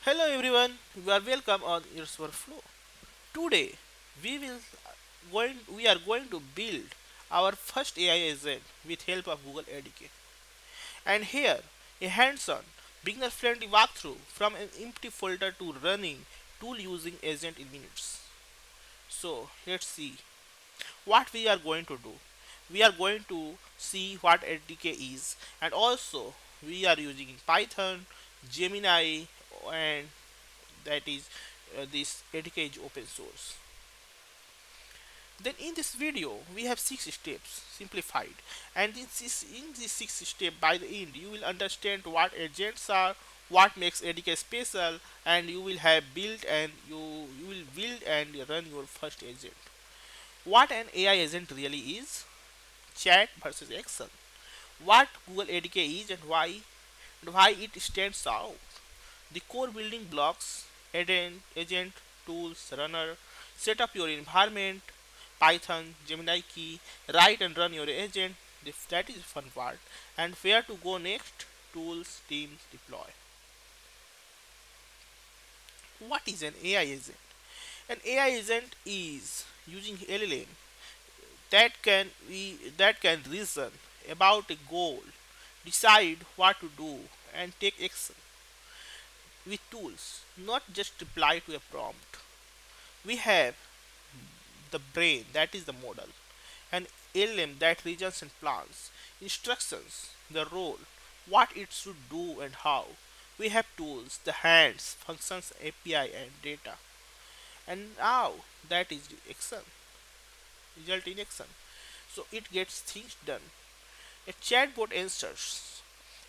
Hello everyone, you are welcome on your flow. Today we are going to build our first AI agent with help of Google ADK. And here a hands-on beginner friendly walkthrough from an empty folder to running tool using agent in minutes. So let's see what we are going to do. We are going to see what ADK is, and also we are using Python, Gemini, and that is this ADK is open source. Then in this video we have six steps simplified, and in this six step by the end you will understand what agents are, what makes ADK special, and you will have built and you will build and run your first agent. What an AI agent really is, chat versus Excel, what Google ADK is and why it stands out, the core building blocks, agent, tools, runner, set up your environment, Python, Gemini key, write and run your agent, that is the fun part, and where to go next, tools, teams, deploy. What is an AI agent? An AI agent is using LLM that can reason about a goal, decide what to do, and take action with tools, not just reply to a prompt. We have the brain, that is the model, and LM, that reasons and plans, instructions, the role, what it should do and how. We have tools, the hands, functions, API, and data. And now that is the action, result in action. So it gets things done. A chatbot answers.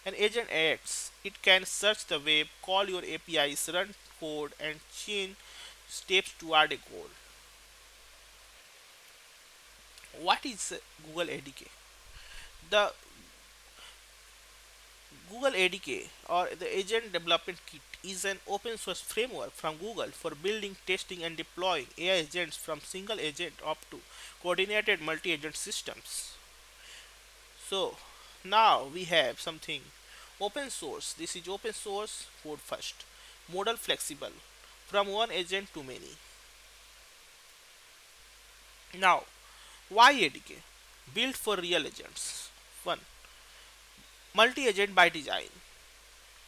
An agent acts. It can search the web, call your APIs, run code, and change steps toward a goal. What is Google ADK? The Google ADK, or the Agent Development Kit, is an open source framework from Google for building, testing, and deploying AI agents from single agent up to coordinated multi agent systems. So, now we have something open source. This is open source code first. Model flexible from one agent to many. Now, why ADK? Built for real agents. 1. Multi agent by design.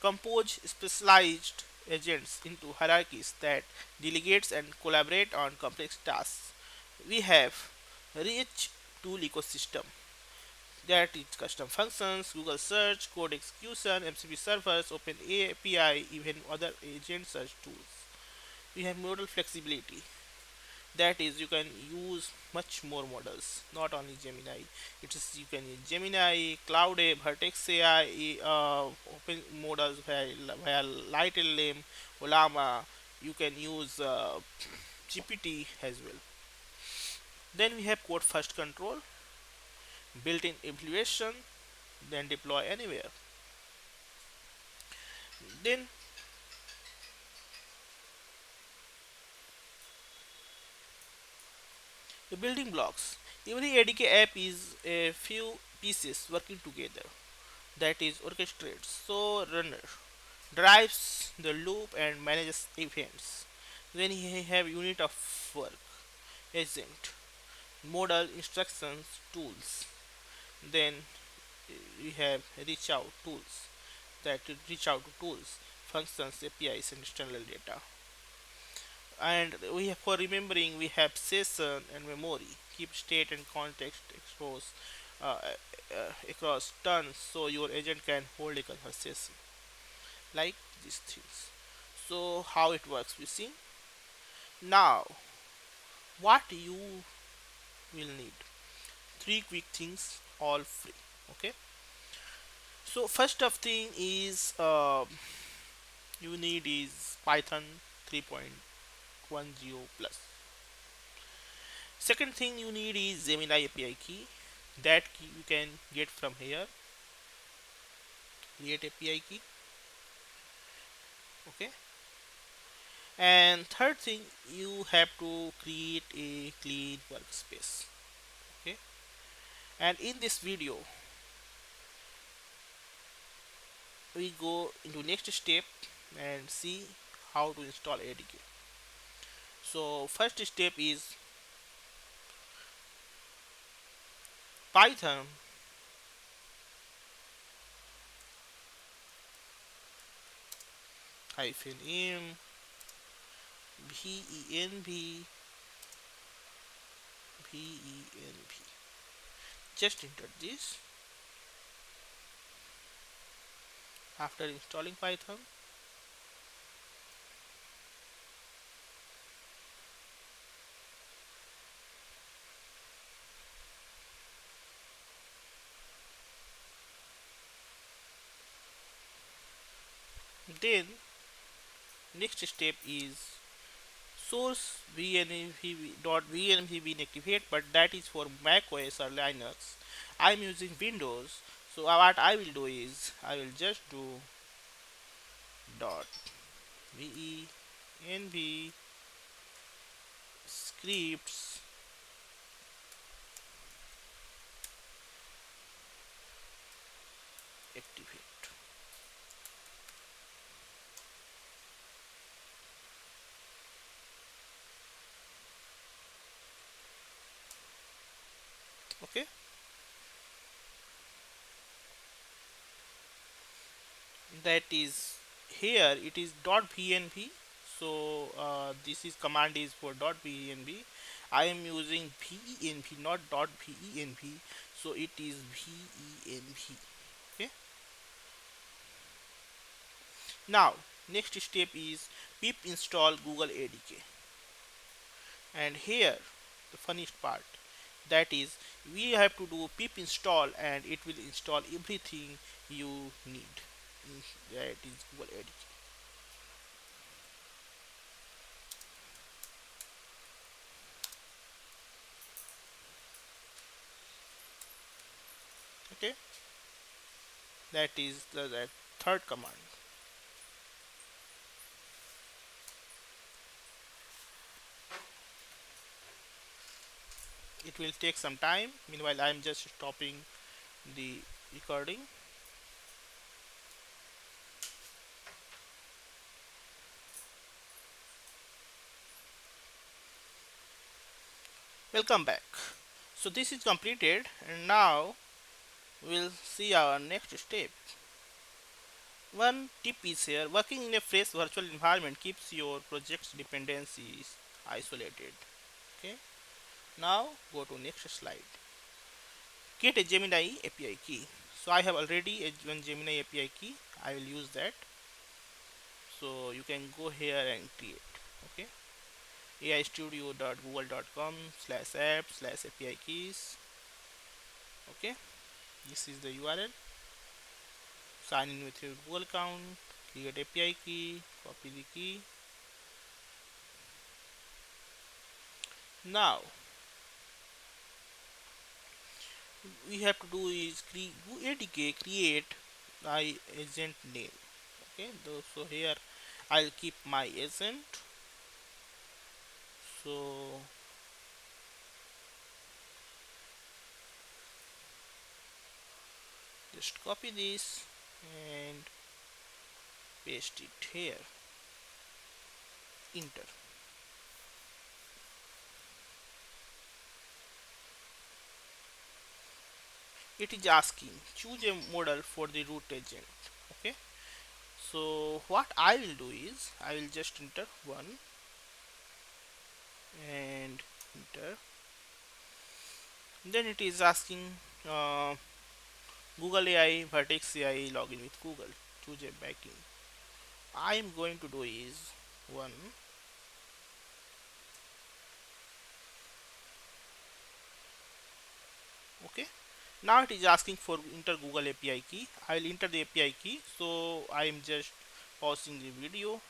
Compose specialized agents into hierarchies that delegates and collaborate on complex tasks. We have rich tool ecosystem, that is custom functions, Google search, code execution, MCP servers, open API, even other agent search tools. We have model flexibility, that is you can use much more models, not only Gemini. It is you can use Gemini, Cloud A, Vertex AI, open models via Light LM, Olama. You can use GPT as well. Then we have code first control, built-in evaluation, then deploy anywhere. Then the building blocks. Every ADK app is a few pieces working together, that is orchestrates. So runner drives the loop and manages events. Then you have unit of work, agent, model, instructions, tools. Then we have reach out tools, that reach out to tools, functions, APIs, and external data. And we have, for remembering, we have session and memory, keep state and context expose uh, across tons, so your agent can hold a conversation like these things. So how it works we see. Now what you will need, three quick things, all free. Okay, so first of thing is you need is Python 3.10 plus. Second thing you need is Gemini API key. That key you can get from here. Create API key. Okay. And third thing, you have to create a clean workspace. Okay. And in this video, we go into next step and see how to install ADK. So first step is Python hyphen m venv venv. Just enter this after installing Python. Then next step is source .venv being activate, but that is for Mac OS or Linux. I'm using Windows, so what I will do is I will just do dot venv scripts activate. Okay, that is here it is .venv. So this is command is for .venv. I am using venv, not .venv, so it is venv. Okay, now next step is pip install Google ADK. And here the funniest part, that is we have to do pip install and it will install everything you need. That is Google ADK. Okay, that is the third command. It will take some time. Meanwhile, I am just stopping the recording. Welcome back. So this is completed, and now we'll see our next step. One tip is here: working in a fresh virtual environment keeps your project's dependencies isolated. Okay. Now go to next slide. Get a Gemini API key. So I have already one Gemini API key. I will use that. So you can go here and create. Okay. aistudio.google.com/app/API keys. Okay. This is the URL. Sign in with your Google account. Create API key. Copy the key. Now we have to do is ADK create my agent name. Okay, so here I'll keep my agent. So just copy this and paste it here. Enter. It is asking choose a model for the root agent. Okay, so what I will do is I will just enter one and enter. Then it is asking Google AI Vertex AI login with Google. Choose a backing. I am going to do is one. Okay, now it is asking for enter Google API key. I will enter the API key. So I am just pausing the video.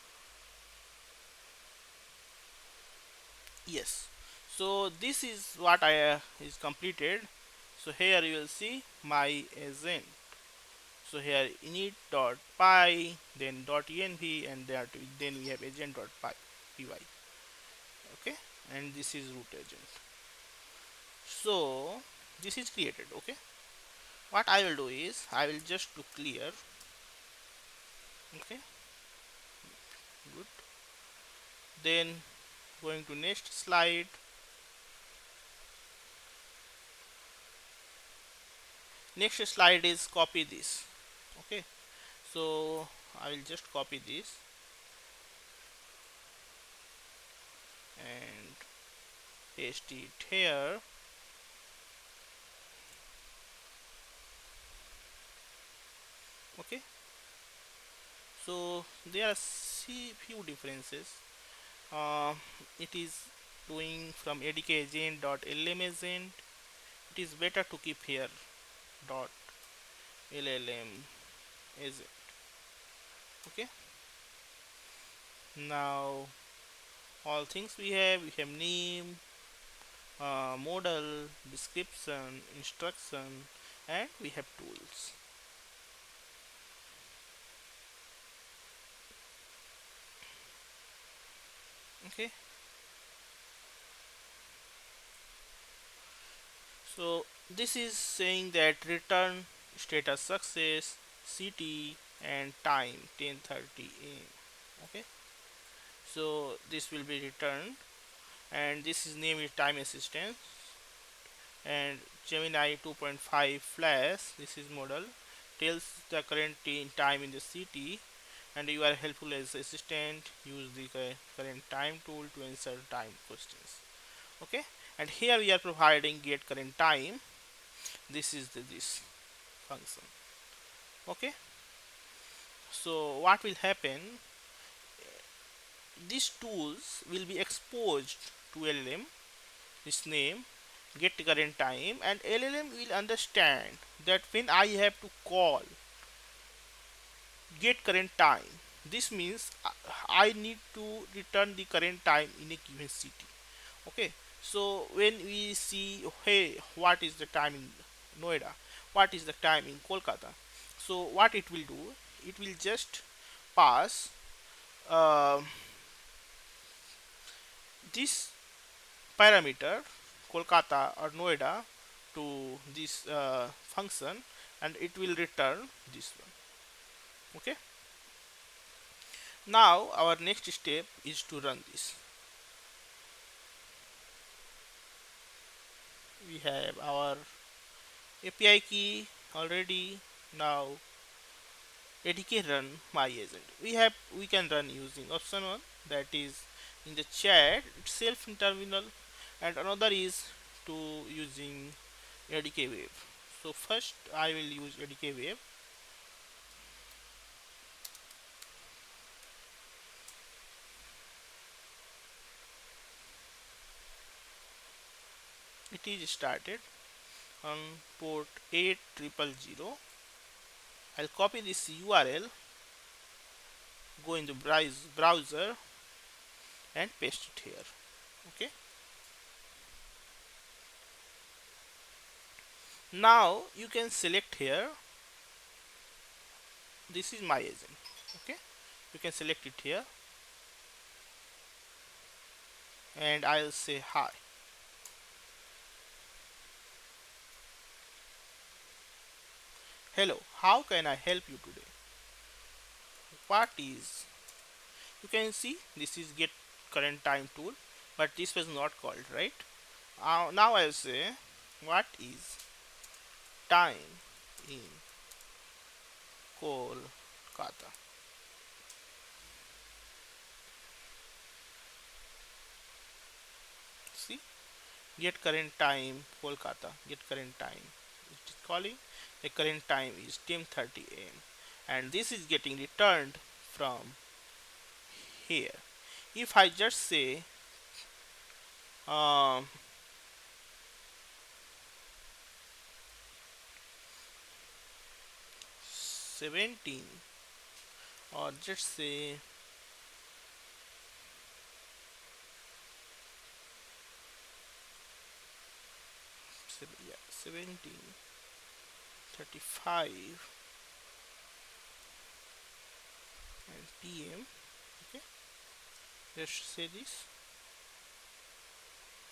Yes, so this is what I is completed. So here you will see my agent. So here init.py, then .env, and then we have agent.py. Okay, and this is root agent. So this is created. Okay, what I will do is I will just do clear. Okay, good. Then going to next slide. Next slide is copy this. Okay, so I will just copy this and paste it here. Okay, so there are few differences. uh, it is doing from adk agent dot llm agent. It is better to keep here dot llm agent. Okay, now all things we have name, model, description, instruction, and we have tools. Okay, so this is saying that return status success, city, and time 10:30 am. Okay, so this will be returned, and this is name is time assistant, and Gemini 2.5 flash, this is model, tells the current time in the city, and you are helpful as assistant. Use the current time tool to answer time questions. Okay, and here we are providing get current time. This is this function. Okay, so what will happen, these tools will be exposed to llm, this name get current time, and llm will understand that when I have to call get current time, this means I need to return the current time in a given city. Okay, so when we see, hey, what is the time in Noida, what is the time in Kolkata, so what it will do, it will just pass uh, this parameter Kolkata or Noida to this function, and it will return this one. Okay, now our next step is to run this. We have our API key already. Now ADK run my agent. We can run using option one, that is in the chat itself in terminal, and another is to using ADK wave. So first I will use ADK wave. It is started on port 8000. I'll copy this URL, go in the browser and paste it here. Okay, now you can select here, this is my agent. Okay, you can select it here, and I'll say hi. Hello, how can I help you today? What is, you can see this is get current time tool, but this was not called, right? Now I'll say what is time in Kolkata. See, get current time Kolkata, get current time, it is calling the current time is 10:30 am, and this is getting returned from here. If I just say um, 17, or just say 17:35 and PM. Okay, just say this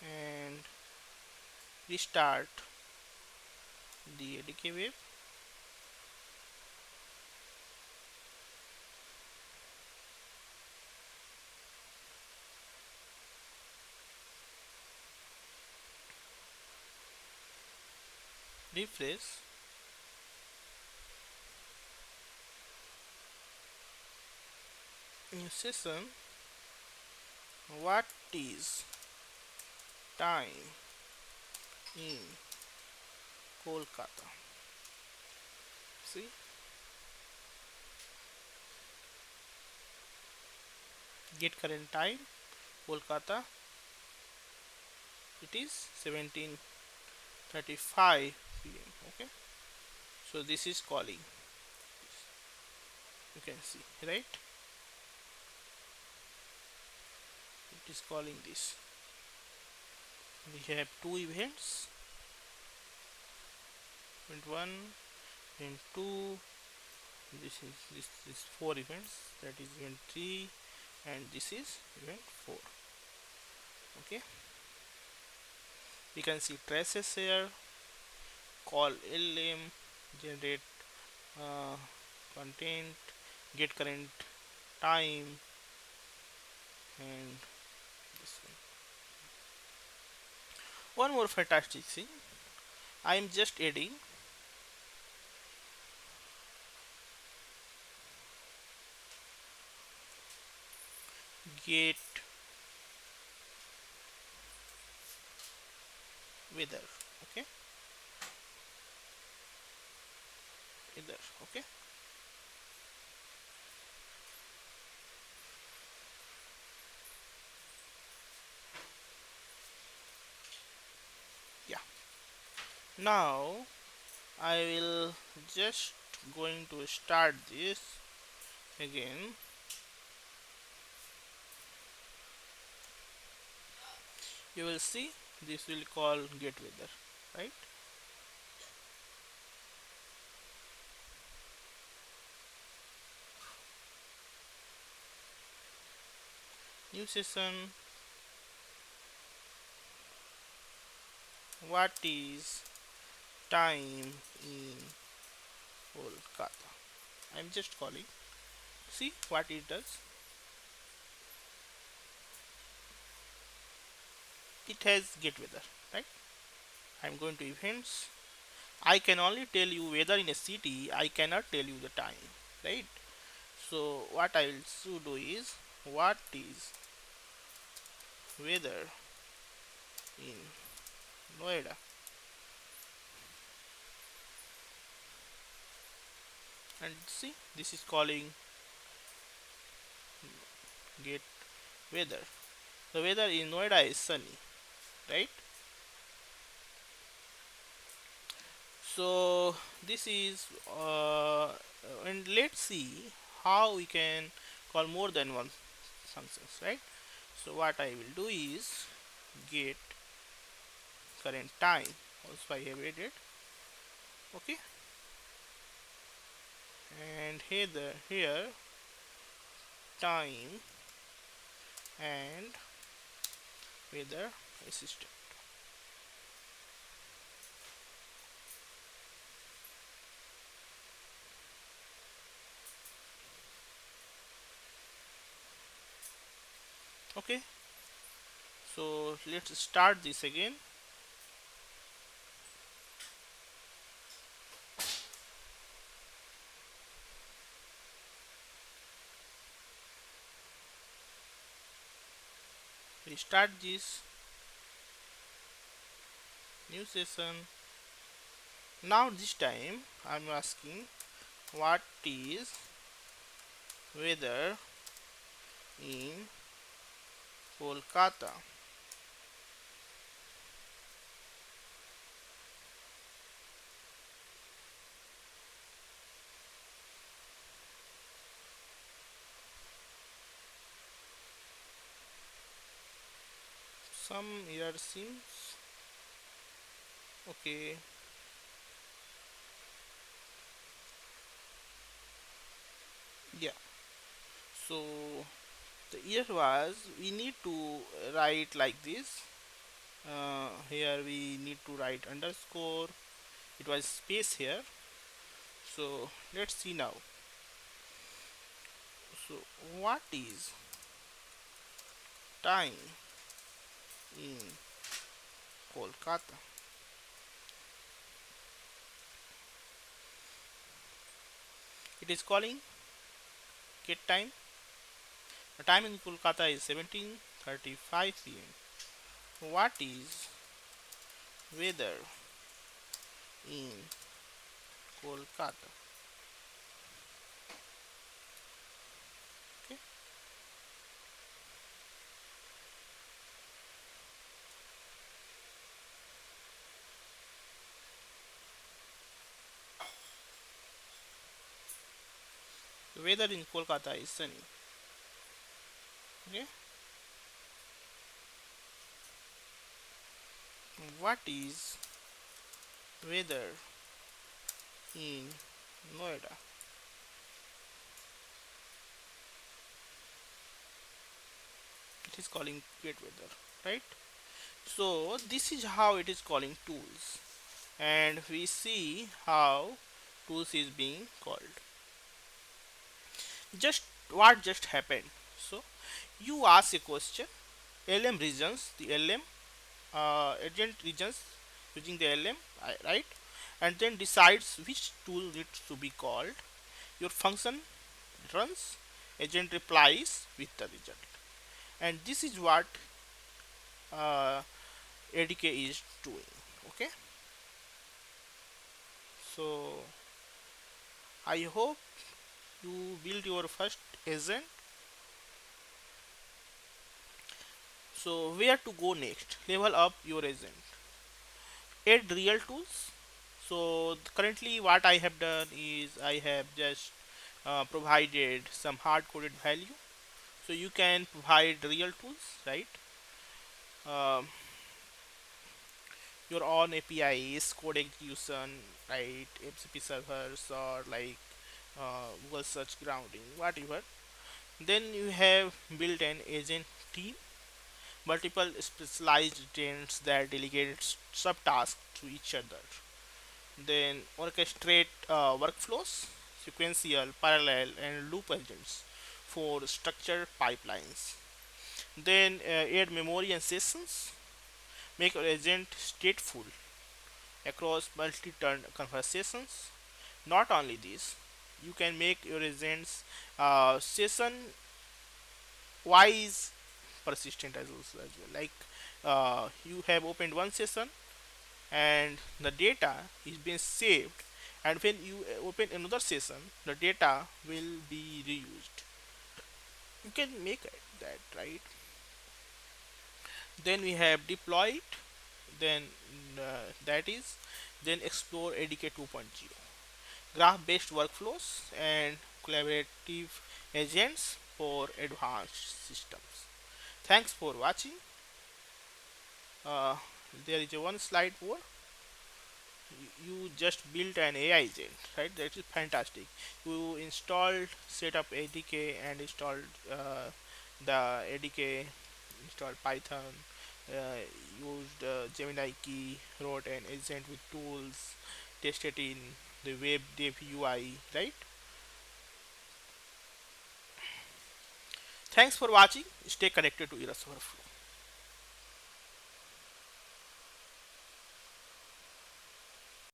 and restart the ADK wave. refresh. New session. What is time in Kolkata? See, get current time Kolkata. It is 17:35 p.m. Okay, so this is calling. You can see, right? It is calling this. We have two events, event one and two. This is four events. That is event three, and this is event four. Okay, we can see traces here. Call LM, generate uh, content, get current time, and this one more fantastic thing. I am just adding get weather. Okay, weather. Okay, yeah. Now I will just going to start this again. You will see this will call get weather, right? New session. What is time in Kolkata? I'm just calling. See what it does. It has get weather, right? I'm going to events. I can only tell you weather in a city. I cannot tell you the time, right? So what I will do is what is weather in Noida, and see this is calling get weather. The weather in Noida is sunny, right? So this is and let's see how we can call more than one functions, right? So what I will do is get current time. Also I have added. Okay, and here time and weather assistant. Okay, so let's start this again. Restart this new session. Now this time I'm asking what is weather in Kolkata. Some error seems okay. Yeah, so the error was we need to write like this. Here we need to write underscore. It was space here. So let's see now. So what is time in Kolkata? It is calling get time. The time in Kolkata is 17:35 p.m. What is weather in Kolkata? Okay. The weather in Kolkata is sunny. Okay. What is weather in Noida? It is calling great weather, right? So this is how it is calling tools, and we see how tools is being called. Just what just happened? So you ask a question, LM regions, the LM agent regions using the LM, right? And then decides which tool needs to be called. Your function runs, agent replies with the result, and this is what ADK is doing. Okay, so I hope you build your first agent. So where to go next? Level up your agent. Add real tools. So currently what I have done is I have just provided some hard coded value. So you can provide real tools, right? Um, your own APIs, code execution, right? MCP servers or like Google search grounding, whatever. Then you have built an agent team, multiple specialized agents that delegate subtasks to each other. Then orchestrate workflows, sequential, parallel, and loop agents for structured pipelines. Then add memory and sessions, make your agent stateful across multi-turn conversations. Not only this, you can make your agents session wise persistent as well. Like you have opened one session and the data is being saved, and when you open another session the data will be reused. You can make it that, right? Then we have deploy it. Then that is then explore ADK 2.0, graph based workflows and collaborative agents for advanced systems. Thanks for watching. uh, there is a one slide more. You just built an AI agent, right? That is fantastic. You installed, set up ADK and installed the ADK, installed Python, used Gemini key, wrote an agent with tools, tested in the web dev UI, right? Thanks for watching. Stay connected to Eras Overflow.